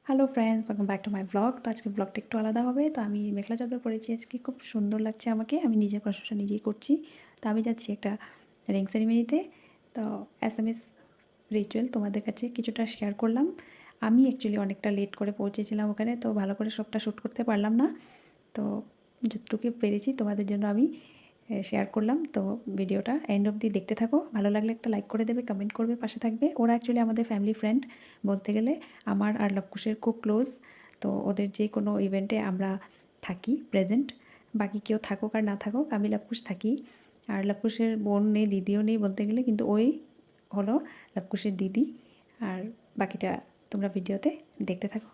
Hello friends, welcome back to my blog. তো আজকে ব্লগটা একটু আলাদা হবে। তো আমি মেখলা চাদর পরেছি আজকে, খুব সুন্দর লাগছে আমাকে। আমি নিজের প্রশংসা নিজেই করছি। তো আমি যাচ্ছি একটা রিং সেরিমনিতে। তো এসএমএস রিচুয়াল তোমাদের কাছে কিছুটা শেয়ার করলাম। আমি অ্যাকচুয়ালি অনেকটা লেট করে পৌঁছেছিলাম ওখানে, তো ভালো করে সবটা শ্যুট করতে পারলাম না। তো যতটুকু পেরেছি তোমাদের জন্য আমি শেয়ার করলাম। তো ভিডিওটা এন্ড অবধি দেখতে থাকো। ভালো লাগলে একটা লাইক করে দেবে, কমেন্ট করবে, পাশে থাকবে। ওরা অ্যাকচুয়ালি আমাদের ফ্যামিলি ফ্রেন্ড বলতে গেলে, আমার আর লবকুশের খুব ক্লোজ। তো ওদের যে কোনো ইভেন্টে আমরা থাকি প্রেজেন্ট। বাকি কেউ থাকুক আর না থাকুক, আমি লবকুশ থাকি। আর লবকুশের বোন নেই, দিদিও নেই বলতে গেলে, কিন্তু ওই হলো লবকুশের দিদি। আর বাকিটা তোমরা ভিডিওতে দেখতে থাকো।